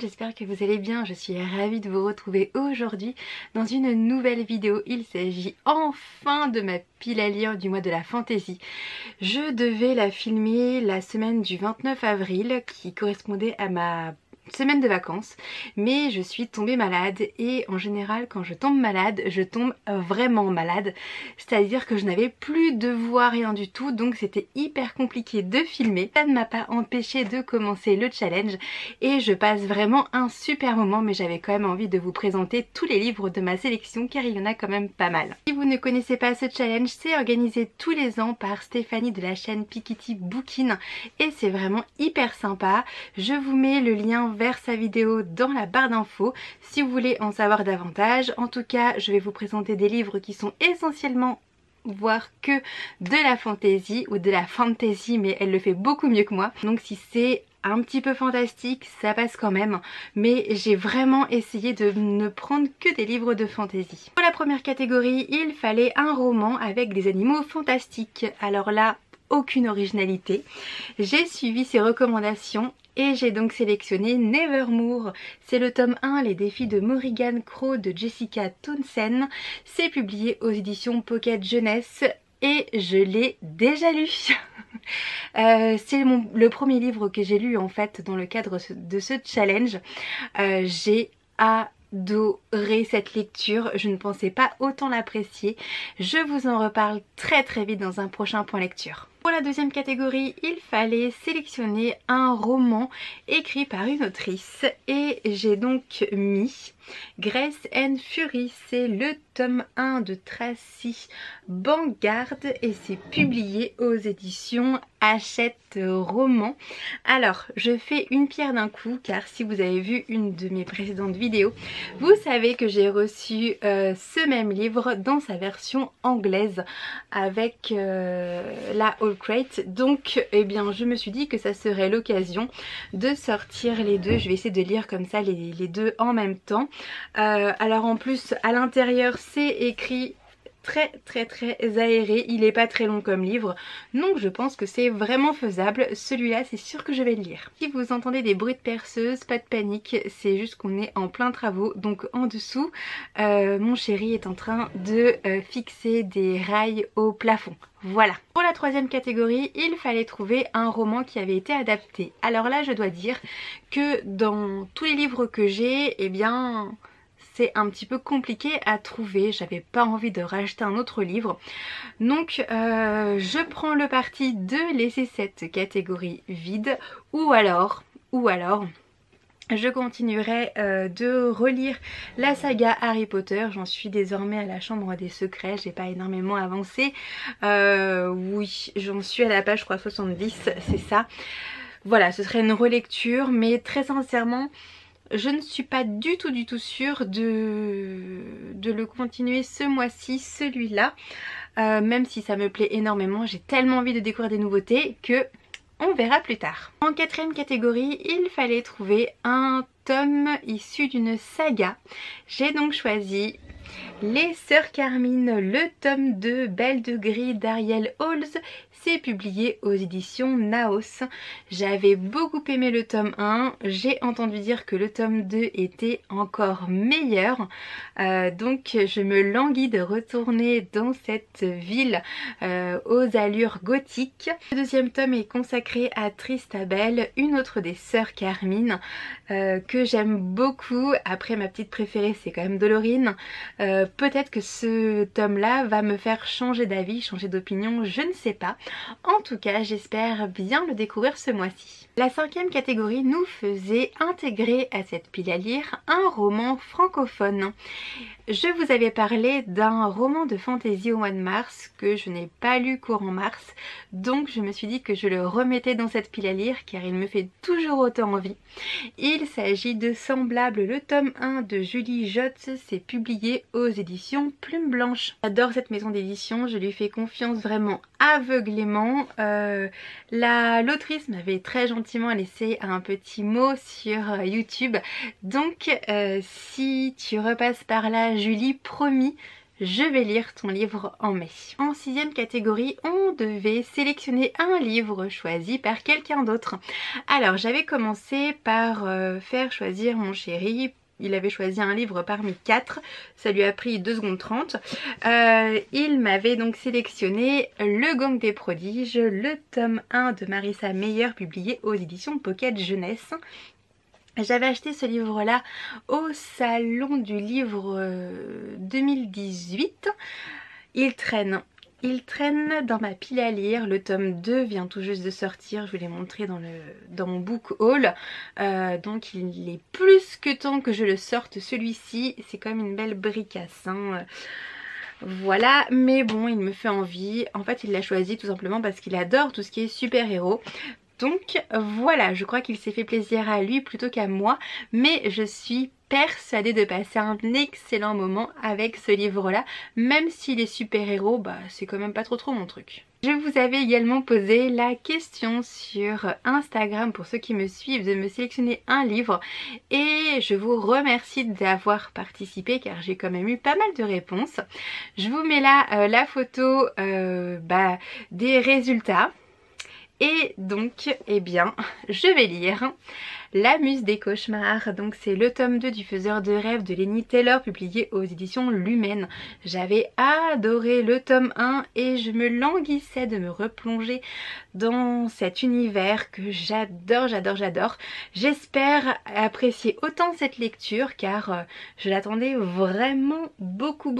j'espère que vous allez bien. Je suis ravie de vous retrouver aujourd'hui dans une nouvelle vidéo. Il s'agit enfin de ma pile à lire du mois de la fantaisie. Je devais la filmer la semaine du 29 avril qui correspondait à ma semaine de vacances, mais je suis tombée malade et en général quand je tombe malade, je tombe vraiment malade, c'est-à-dire que je n'avais plus de voix, rien du tout, donc c'était hyper compliqué de filmer. Ça ne m'a pas empêché de commencer le challenge et je passe vraiment un super moment, mais j'avais quand même envie de vous présenter tous les livres de ma sélection car il y en a quand même pas mal. Si vous ne connaissez pas ce challenge, c'est organisé tous les ans par Stéphanie de la chaîne Piketty Bookin et c'est vraiment hyper sympa. Je vous mets le lien vers sa vidéo dans la barre d'infos si vous voulez en savoir davantage. En tout cas, je vais vous présenter des livres qui sont essentiellement voire que de la fantaisie ou de la fantasy, mais elle le fait beaucoup mieux que moi. Donc si c'est un petit peu fantastique, ça passe quand même, mais j'ai vraiment essayé de ne prendre que des livres de fantaisie. Pour la première catégorie, il fallait un roman avec des animaux fantastiques. Alors là, aucune originalité. J'ai suivi ses recommandations et j'ai donc sélectionné Nevermoor. C'est le tome 1, Les défis de Morrigan Crow de Jessica Townsend. C'est publié aux éditions Pocket Jeunesse et je l'ai déjà lu. C'est le premier livre que j'ai lu en fait dans le cadre de ce challenge. J'ai adoré cette lecture, je ne pensais pas autant l'apprécier. Je vous en reparle très vite dans un prochain point lecture. Pour la deuxième catégorie, il fallait sélectionner un roman écrit par une autrice et j'ai donc mis Grace and Fury. C'est le tome 1 de Tracy Bangard et c'est publié aux éditions Hachette Roman. Alors, je fais une pierre d'un coup car si vous avez vu une de mes précédentes vidéos, vous savez que j'ai reçu ce même livre dans sa version anglaise avec la All Crate. Donc eh bien je me suis dit que ça serait l'occasion de sortir les deux. Je vais essayer de lire comme ça les deux en même temps. Alors en plus à l'intérieur c'est écrit très aéré, il est pas très long comme livre, donc je pense que c'est vraiment faisable. Celui-là c'est sûr que je vais le lire. Si vous entendez des bruits de perceuse, pas de panique, c'est juste qu'on est en plein travaux. Donc en dessous mon chéri est en train de fixer des rails au plafond. Voilà. Pour la troisième catégorie, il fallait trouver un roman qui avait été adapté. Alors là je dois dire que dans tous les livres que j'ai, eh bien c'est un petit peu compliqué à trouver. J'avais pas envie de racheter un autre livre. Donc je prends le parti de laisser cette catégorie vide ou alors je continuerai de relire la saga Harry Potter. J'en suis désormais à la chambre des secrets, j'ai pas énormément avancé. Oui, j'en suis à la page je crois 70, c'est ça. Voilà, ce serait une relecture, mais très sincèrement je ne suis pas du tout sûre de le continuer ce mois-ci, celui-là. Même si ça me plaît énormément, j'ai tellement envie de découvrir des nouveautés que on verra plus tard. En quatrième catégorie, il fallait trouver un tome issu d'une saga. J'ai donc choisi Les Sœurs Carmine, le tome 2, Belle de Gris d'Ariel Halls. C'est publié aux éditions Naos. J'avais beaucoup aimé le tome 1, j'ai entendu dire que le tome 2 était encore meilleur. Donc je me languis de retourner dans cette ville aux allures gothiques. Le deuxième tome est consacré à Tristabel, une autre des sœurs Carmine que j'aime beaucoup. Après ma petite préférée c'est quand même Dolorine. Peut-être que ce tome là va me faire changer d'avis, changer d'opinion, je ne sais pas. En tout cas, j'espère bien le découvrir ce mois-ci. La cinquième catégorie nous faisait intégrer à cette pile à lire un roman francophone. Je vous avais parlé d'un roman de fantaisie au mois de mars que je n'ai pas lu courant mars, donc je me suis dit que je le remettais dans cette pile à lire car il me fait toujours autant envie. Il s'agit de Semblable, le tome 1 de Julie Jotz, c'est publié aux éditions Plume Blanche. J'adore cette maison d'édition, je lui fais confiance vraiment aveuglément. L'autrice m'avait très gentiment laissé un petit mot sur YouTube, donc si tu repasses par là Julie, promis je vais lire ton livre en mai. En 6e catégorie, on devait sélectionner un livre choisi par quelqu'un d'autre. Alors j'avais commencé par faire choisir mon chéri. Il avait choisi un livre parmi 4, ça lui a pris 2 secondes 30. Il m'avait donc sélectionné Le Gang des Prodiges, le tome 1 de Marissa Meyer, publié aux éditions Pocket Jeunesse. J'avais acheté ce livre-là au salon du livre 2018. Il traîne dans ma pile à lire. Le tome 2 vient tout juste de sortir, je vous l'ai montré dans mon book haul. Donc il est plus que temps que je le sorte celui-ci. C'est quand même une belle bricasse, hein. Voilà, mais bon, il me fait envie. En fait, il l'a choisi tout simplement parce qu'il adore tout ce qui est super-héros. Donc voilà, je crois qu'il s'est fait plaisir à lui plutôt qu'à moi, mais je suis persuadée de passer un excellent moment avec ce livre-là, même si les super-héros, bah c'est quand même pas trop mon truc. Je vous avais également posé la question sur Instagram pour ceux qui me suivent de me sélectionner un livre et je vous remercie d'avoir participé car j'ai quand même eu pas mal de réponses. Je vous mets là la photo des résultats. Et donc, eh bien, je vais lire La Muse des Cauchemars. Donc c'est le tome 2 du Faiseur de rêves de Lenny Taylor, publié aux éditions Lumen. J'avais adoré le tome 1 et je me languissais de me replonger dans cet univers que j'adore. J'espère apprécier autant cette lecture car je l'attendais vraiment beaucoup.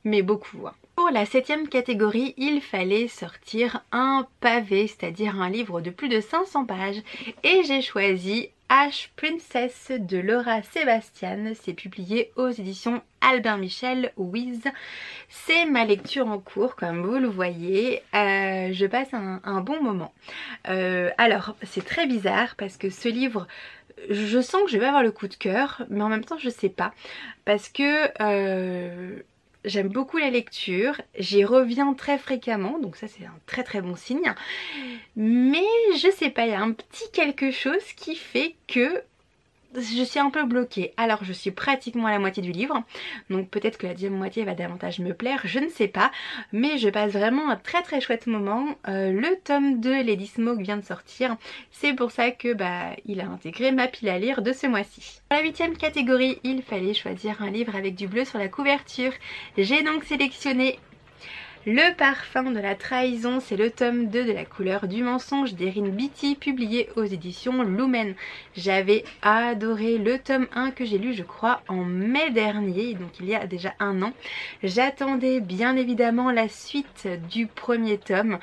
Mais beaucoup, hein. Pour la 7e catégorie, il fallait sortir un pavé, c'est-à-dire un livre de plus de 500 pages. Et j'ai choisi Ash Princess de Laura Sebastian. C'est publié aux éditions Albin Michel Wiz. C'est ma lecture en cours, comme vous le voyez. Je passe un bon moment. Alors, c'est très bizarre parce que ce livre... Je sens que je vais avoir le coup de cœur, mais en même temps je sais pas. Parce que... j'aime beaucoup la lecture, j'y reviens très fréquemment, donc ça c'est un très bon signe. Mais je sais pas, il y a un petit quelque chose qui fait que je suis un peu bloquée. Alors je suis pratiquement à la moitié du livre, donc peut-être que la deuxième moitié va davantage me plaire, je ne sais pas. Mais je passe vraiment un très chouette moment. Le tome 2 Lady Smoke vient de sortir, c'est pour ça que il a intégré ma pile à lire de ce mois-ci. Pour la 8e catégorie, il fallait choisir un livre avec du bleu sur la couverture. J'ai donc sélectionné Le Parfum de la Trahison, c'est le tome 2 de La Couleur du Mensonge d'Erin Beatty, publié aux éditions Lumen. J'avais adoré le tome 1 que j'ai lu je crois en mai dernier, donc il y a déjà un an. J'attendais bien évidemment la suite du premier tome.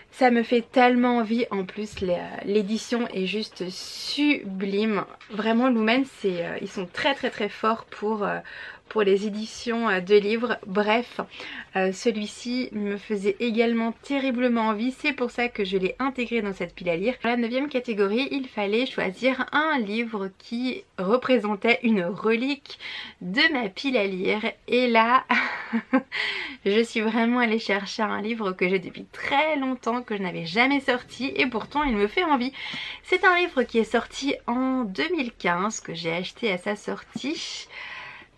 Ça me fait tellement envie, en plus l'édition est juste sublime. Vraiment Lumen, ils sont très forts pour les éditions de livres. Bref, celui-ci me faisait également terriblement envie, c'est pour ça que je l'ai intégré dans cette pile à lire. Pour la 9e catégorie, il fallait choisir un livre qui représentait une relique de ma pile à lire. Et là, je suis vraiment allée chercher un livre que j'ai depuis très longtemps, que je n'avais jamais sorti et pourtant il me fait envie. C'est un livre qui est sorti en 2015, que j'ai acheté à sa sortie.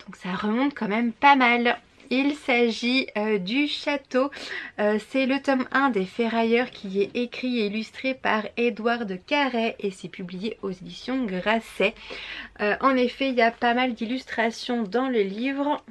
Donc ça remonte quand même pas mal. Il s'agit du Château. C'est le tome 1 des Ferrailleurs qui est écrit et illustré par Édouard de Carhaix et c'est publié aux éditions Grasset. En effet, il y a pas mal d'illustrations dans le livre.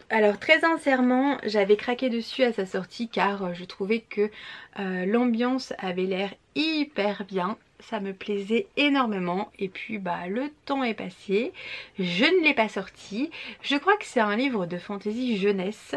Alors très sincèrement, j'avais craqué dessus à sa sortie car je trouvais que l'ambiance avait l'air hyper bien. Ça me plaisait énormément et puis le temps est passé, je ne l'ai pas sorti. Je crois que c'est un livre de fantasy jeunesse.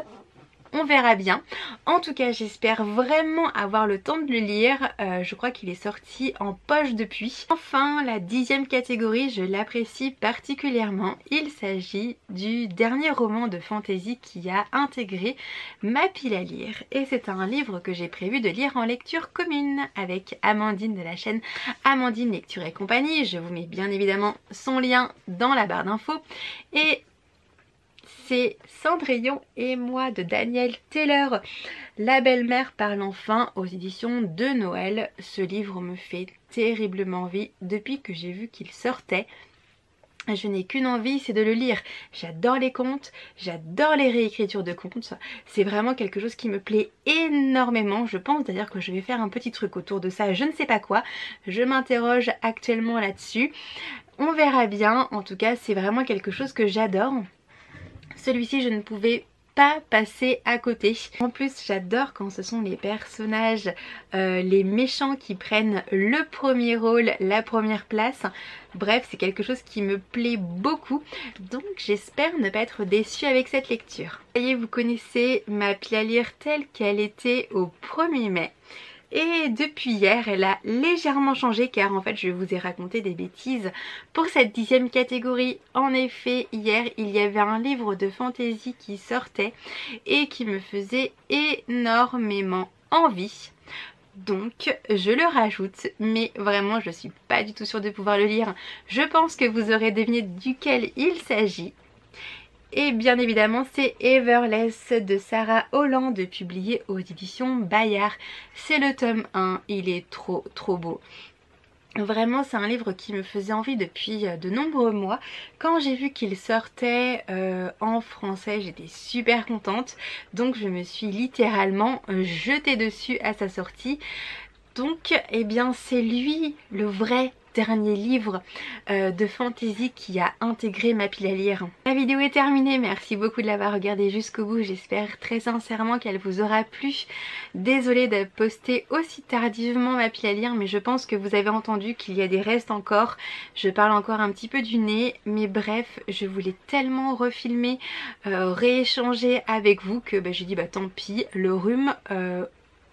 On verra bien. En tout cas, j'espère vraiment avoir le temps de le lire. Je crois qu'il est sorti en poche depuis. Enfin, la 10e catégorie, je l'apprécie particulièrement. Il s'agit du dernier roman de fantasy qui a intégré ma pile à lire. Et c'est un livre que j'ai prévu de lire en lecture commune avec Amandine de la chaîne Amandine Lecture et Compagnie. Je vous mets bien évidemment son lien dans la barre d'infos. Et c'est Cendrillon et moi de Daniel Taylor. La belle-mère parle enfin aux éditions de Noël. Ce livre me fait terriblement envie depuis que j'ai vu qu'il sortait. Je n'ai qu'une envie, c'est de le lire. J'adore les contes, j'adore les réécritures de contes. C'est vraiment quelque chose qui me plaît énormément. Je pense d'ailleurs que je vais faire un petit truc autour de ça, je ne sais pas quoi. Je m'interroge actuellement là-dessus. On verra bien. En tout cas, c'est vraiment quelque chose que j'adore. Celui-ci, je ne pouvais pas passer à côté. En plus, j'adore quand ce sont les personnages, les méchants qui prennent le premier rôle, la première place. Bref, c'est quelque chose qui me plaît beaucoup. Donc j'espère ne pas être déçue avec cette lecture. Ça y est, vous connaissez ma pile à lire telle qu'elle était au 1er mai. Et depuis hier, elle a légèrement changé car en fait je vous ai raconté des bêtises pour cette 10e catégorie. En effet, hier il y avait un livre de fantasy qui sortait et qui me faisait énormément envie. Donc je le rajoute, mais vraiment je suis pas du tout sûre de pouvoir le lire. Je pense que vous aurez deviné duquel il s'agit. Et bien évidemment c'est Everless de Sarah Holland, publié aux éditions Bayard. C'est le tome 1, il est trop beau. Vraiment c'est un livre qui me faisait envie depuis de nombreux mois. Quand j'ai vu qu'il sortait en français, j'étais super contente. Donc je me suis littéralement jetée dessus à sa sortie. Donc eh bien c'est lui le vrai dernier livre de fantasy qui a intégré ma pile à lire. La vidéo est terminée, merci beaucoup de l'avoir regardée jusqu'au bout, j'espère très sincèrement qu'elle vous aura plu. Désolée de poster aussi tardivement ma pile à lire, mais je pense que vous avez entendu qu'il y a des restes encore. Je parle encore un petit peu du nez, mais bref, je voulais tellement refilmer, rééchanger avec vous que j'ai dit tant pis, le rhume...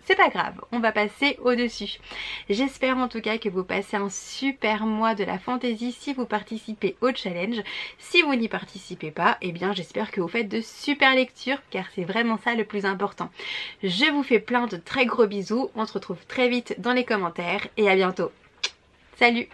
c'est pas grave, on va passer au-dessus. J'espère en tout cas que vous passez un super mois de la fantaisie si vous participez au challenge. Si vous n'y participez pas, eh bien j'espère que vous faites de super lectures car c'est vraiment ça le plus important. Je vous fais plein de très gros bisous, on se retrouve très vite dans les commentaires et à bientôt. Salut!